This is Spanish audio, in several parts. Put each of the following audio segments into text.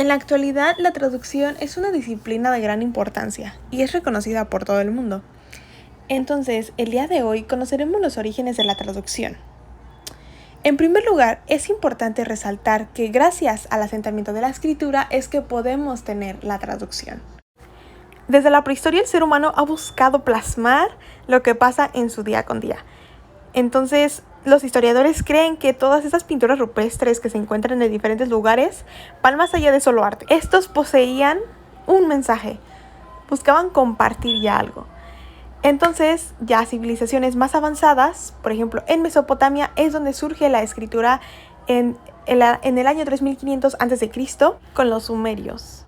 En la actualidad, la traducción es una disciplina de gran importancia y es reconocida por todo el mundo. Entonces, el día de hoy conoceremos los orígenes de la traducción. En primer lugar, es importante resaltar que gracias al asentamiento de la escritura es que podemos tener la traducción. Desde la prehistoria el ser humano ha buscado plasmar lo que pasa en su día con día. Entonces, los historiadores creen que todas esas pinturas rupestres que se encuentran en diferentes lugares van más allá de solo arte. Estos poseían un mensaje, buscaban compartir ya algo. Entonces, ya civilizaciones más avanzadas, por ejemplo, en Mesopotamia es donde surge la escritura en el año 3500 a.C. con los sumerios.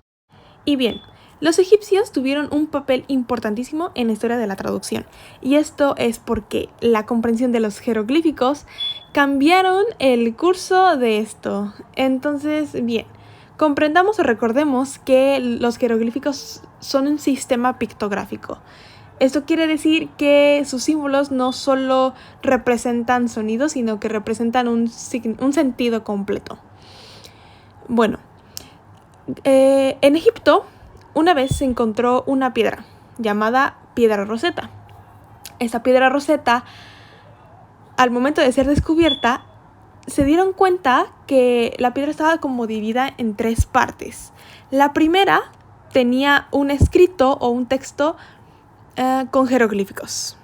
Y bien, los egipcios tuvieron un papel importantísimo en la historia de la traducción, y esto es porque la comprensión de los jeroglíficos cambiaron el curso de esto. Entonces, bien, comprendamos o recordemos que los jeroglíficos son un sistema pictográfico. Esto quiere decir que sus símbolos no solo representan sonidos, sino que representan un sentido completo. Bueno, en Egipto una vez se encontró una piedra llamada Piedra Rosetta. Esta Piedra Rosetta, al momento de ser descubierta, se dieron cuenta que la piedra estaba como dividida en 3 partes. La primera tenía un escrito o un texto con jeroglíficos.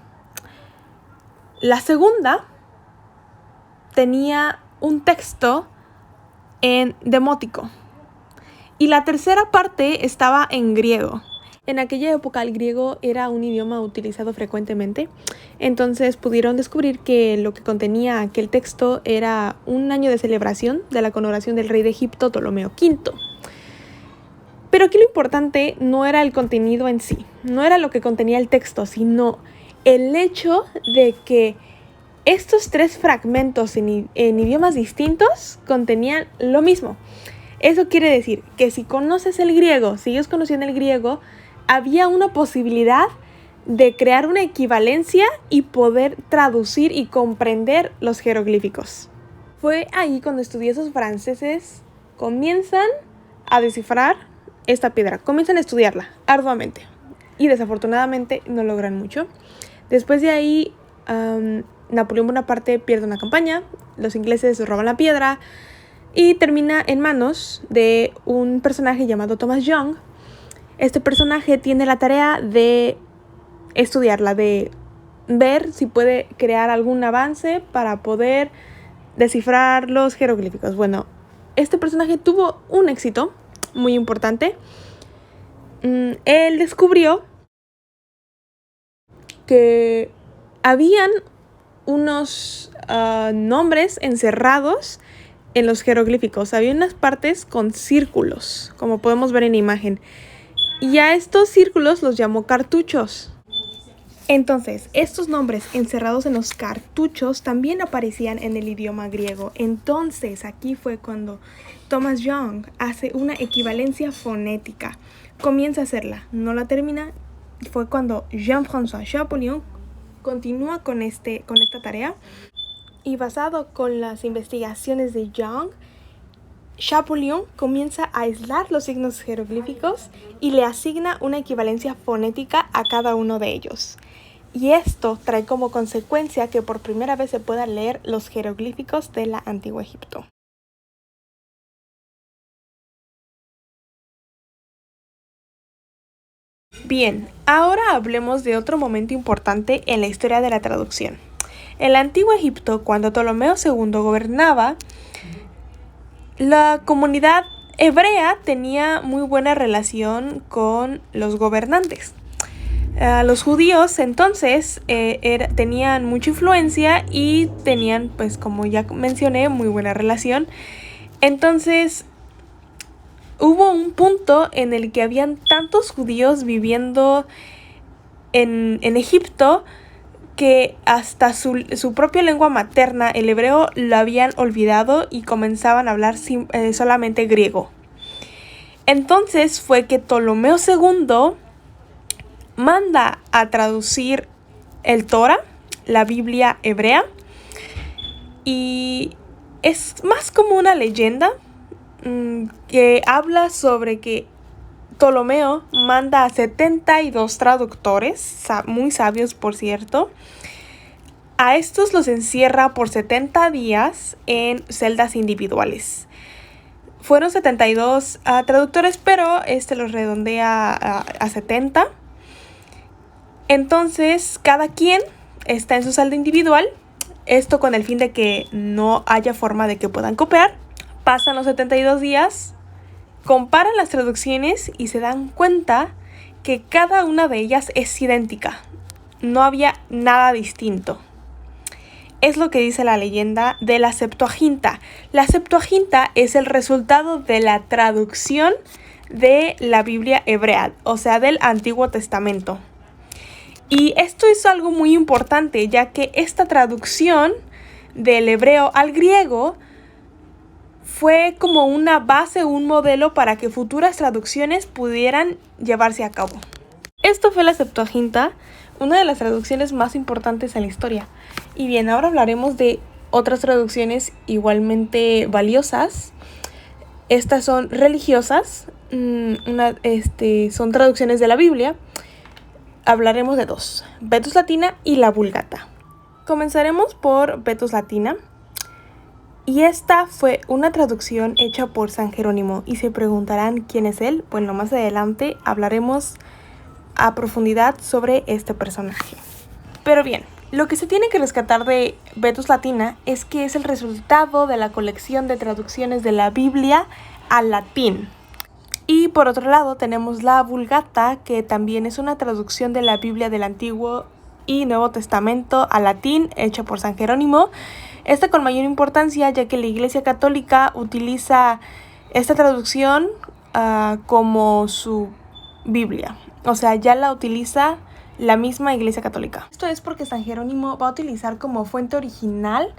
La segunda tenía un texto en demótico. Y la tercera parte estaba en griego. En aquella época el griego era un idioma utilizado frecuentemente, entonces pudieron descubrir que lo que contenía aquel texto era un año de celebración de la coronación del rey de Egipto, Ptolomeo V. Pero aquí lo importante no era el contenido en sí, no era lo que contenía el texto, sino el hecho de que estos 3 fragmentos en idiomas distintos contenían lo mismo. Eso quiere decir que si conoces el griego, si ellos conocían el griego, había una posibilidad de crear una equivalencia y poder traducir y comprender los jeroglíficos. Fue ahí cuando estudiosos franceses comienzan a descifrar esta piedra, comienzan a estudiarla arduamente y desafortunadamente no logran mucho. Después de ahí, Napoleón Bonaparte pierde una campaña, los ingleses roban la piedra y termina en manos de un personaje llamado Thomas Young. Este personaje tiene la tarea de estudiarla, de ver si puede crear algún avance para poder descifrar los jeroglíficos. Bueno, este personaje tuvo un éxito muy importante. Él descubrió que habían unos nombres encerrados en los jeroglíficos. Había unas partes con círculos, como podemos ver en la imagen. Y a estos círculos los llamó cartuchos. Entonces, estos nombres encerrados en los cartuchos también aparecían en el idioma griego. Entonces, aquí fue cuando Thomas Young hace una equivalencia fonética. Comienza a hacerla, no la termina. Fue cuando Jean-François Champollion continúa con esta tarea. Y basado con las investigaciones de Young, Champollion comienza a aislar los signos jeroglíficos y le asigna una equivalencia fonética a cada uno de ellos. Y esto trae como consecuencia que por primera vez se puedan leer los jeroglíficos de la Antiguo Egipto. Bien, ahora hablemos de otro momento importante en la historia de la traducción. En el Antiguo Egipto, cuando Ptolomeo II gobernaba, la comunidad hebrea tenía muy buena relación con los gobernantes. Los judíos entonces tenían mucha influencia y tenían, pues como ya mencioné, muy buena relación. Entonces hubo un punto en el que habían tantos judíos viviendo en Egipto que hasta su propia lengua materna, el hebreo, lo habían olvidado y comenzaban a hablar solamente griego. Entonces fue que Ptolomeo II manda a traducir el Torá, la Biblia hebrea, y es más como una leyenda, que habla sobre que Ptolomeo manda a 72 traductores, muy sabios por cierto. A estos los encierra por 70 días en celdas individuales. Fueron 72 traductores, pero los redondea a 70. Entonces, cada quien está en su celda individual. Esto con el fin de que no haya forma de que puedan copiar. Pasan los 72 días, comparan las traducciones y se dan cuenta que cada una de ellas es idéntica. No había nada distinto. Es lo que dice la leyenda de la Septuaginta. La Septuaginta es el resultado de la traducción de la Biblia hebrea, o sea, del Antiguo Testamento. Y esto es algo muy importante, ya que esta traducción del hebreo al griego fue como una base, un modelo para que futuras traducciones pudieran llevarse a cabo. Esto fue la Septuaginta, una de las traducciones más importantes en la historia. Y bien, ahora hablaremos de otras traducciones igualmente valiosas. Estas son religiosas, son traducciones de la Biblia. Hablaremos de dos, Vetus Latina y la Vulgata. Comenzaremos por Vetus Latina. Y esta fue una traducción hecha por San Jerónimo. Y se preguntarán quién es él. Bueno, más adelante hablaremos a profundidad sobre este personaje. Pero bien, lo que se tiene que rescatar de Vetus Latina es que es el resultado de la colección de traducciones de la Biblia al latín. Y por otro lado tenemos la Vulgata, que también es una traducción de la Biblia del Antiguo y Nuevo Testamento al latín, hecha por San Jerónimo. Esta con mayor importancia, ya que la Iglesia Católica utiliza esta traducción como su Biblia. O sea, ya la utiliza la misma Iglesia Católica. Esto es porque San Jerónimo va a utilizar como fuente original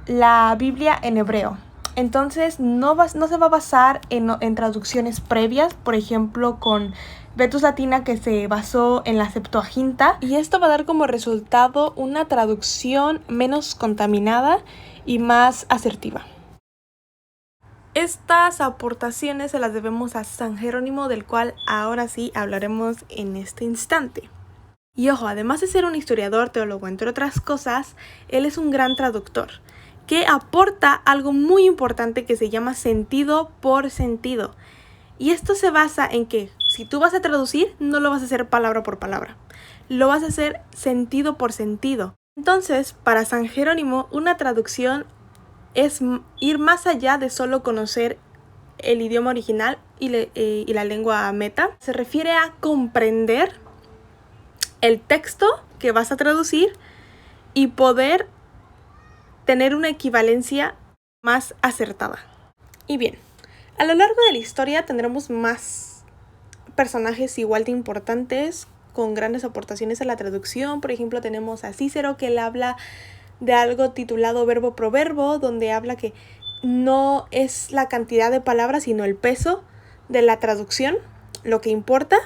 la Biblia en hebreo. Entonces no se va a basar en traducciones previas, por ejemplo con Vetus Latina, que se basó en la Septuaginta, y esto va a dar como resultado una traducción menos contaminada y más asertiva. Estas aportaciones se las debemos a San Jerónimo, del cual ahora sí hablaremos en este instante. Y ojo, además de ser un historiador, teólogo, entre otras cosas, él es un gran traductor, que aporta algo muy importante que se llama sentido por sentido. Y esto se basa en que si tú vas a traducir, no lo vas a hacer palabra por palabra, lo vas a hacer sentido por sentido. Entonces, para San Jerónimo, una traducción es ir más allá de solo conocer el idioma original y la lengua meta. Se refiere a comprender el texto que vas a traducir y poder tener una equivalencia más acertada. Y bien, a lo largo de la historia tendremos más personajes igual de importantes con grandes aportaciones a la traducción. Por ejemplo, tenemos a Cícero, que él habla de algo titulado verbo proverbo, donde habla que no es la cantidad de palabras, sino el peso de la traducción lo que importa.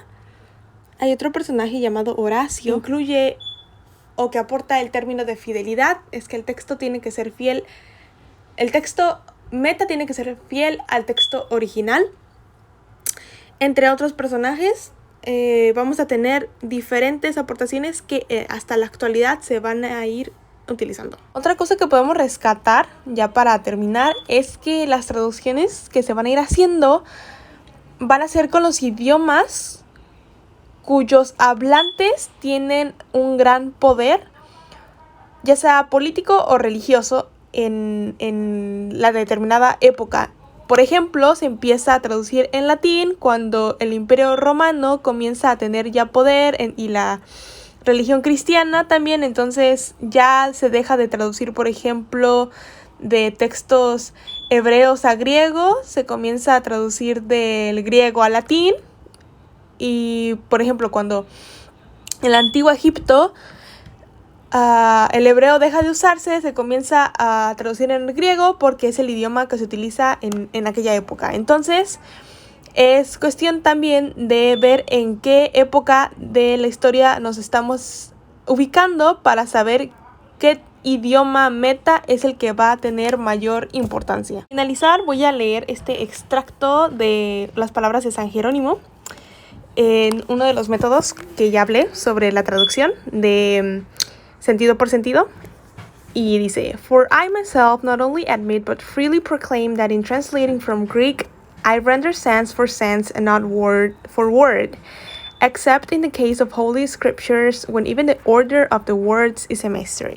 Hay otro personaje llamado Horacio, que incluye o que aporta el término de fidelidad. Es que el texto tiene que ser fiel, el texto meta tiene que ser fiel al texto original. Entre otros personajes, vamos a tener diferentes aportaciones que hasta la actualidad se van a ir utilizando. Otra cosa que podemos rescatar, ya para terminar, es que las traducciones que se van a ir haciendo van a ser con los idiomas cuyos hablantes tienen un gran poder, ya sea político o religioso, en la determinada época. Por ejemplo, se empieza a traducir en latín cuando el Imperio Romano comienza a tener ya poder y la religión cristiana también. Entonces ya se deja de traducir, por ejemplo, de textos hebreos a griego, se comienza a traducir del griego a latín. Y, por ejemplo, cuando en el antiguo Egipto el hebreo deja de usarse, se comienza a traducir en griego porque es el idioma que se utiliza en aquella época. Entonces, es cuestión también de ver en qué época de la historia nos estamos ubicando para saber qué idioma meta es el que va a tener mayor importancia. Para finalizar, voy a leer este extracto de las palabras de San Jerónimo en uno de los métodos que ya hablé sobre la traducción de sentido por sentido. Y dice, For I myself not only admit but freely proclaim that in translating from Greek, I render sense for sense and not word for word, except in the case of Holy Scriptures when even the order of the words is a mystery.